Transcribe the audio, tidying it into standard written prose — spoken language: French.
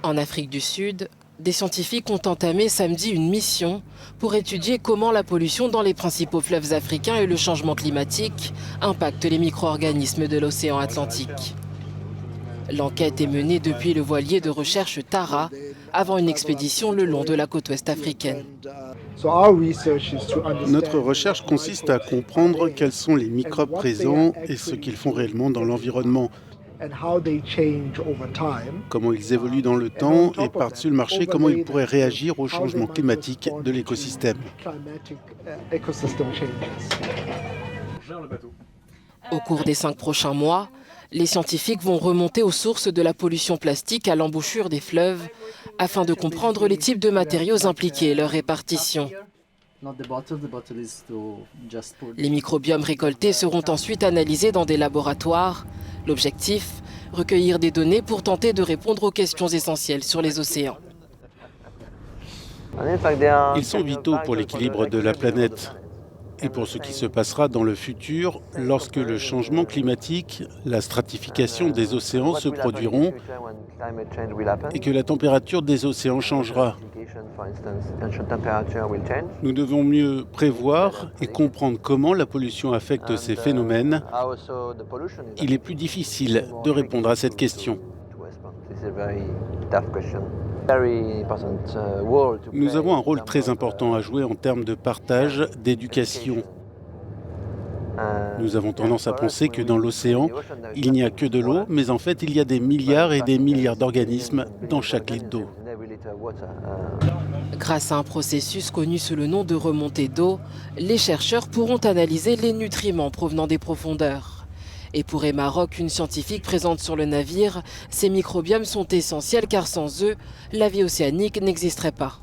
En Afrique du Sud, des scientifiques ont entamé samedi une mission pour étudier comment la pollution dans les principaux fleuves africains et le changement climatique impactent les micro-organismes de l'océan Atlantique. L'enquête est menée depuis le voilier de recherche Tara, avant une expédition le long de la côte ouest africaine. Notre recherche consiste à comprendre quels sont les microbes présents et ce qu'ils font réellement dans l'environnement, comment ils évoluent dans le temps et par-dessus le marché, comment ils pourraient réagir au changement climatique de l'écosystème. Au cours des 5 prochains mois, les scientifiques vont remonter aux sources de la pollution plastique à l'embouchure des fleuves afin de comprendre les types de matériaux impliqués et leur répartition. Les microbiomes récoltés seront ensuite analysés dans des laboratoires. L'objectif, recueillir des données pour tenter de répondre aux questions essentielles sur les océans. Ils sont vitaux pour l'équilibre de la planète et pour ce qui se passera dans le futur lorsque le changement climatique, la stratification des océans se produiront et que la température des océans changera. Nous devons mieux prévoir et comprendre comment la pollution affecte ces phénomènes. Il est plus difficile de répondre à cette question. Nous avons un rôle très important à jouer en termes de partage, d'éducation. Nous avons tendance à penser que dans l'océan, il n'y a que de l'eau, mais en fait, il y a des milliards et des milliards d'organismes dans chaque litre d'eau. Grâce à un processus connu sous le nom de remontée d'eau, les chercheurs pourront analyser les nutriments provenant des profondeurs. Et pour Emma Rock, une scientifique présente sur le navire, ces microbiomes sont essentiels car sans eux, la vie océanique n'existerait pas.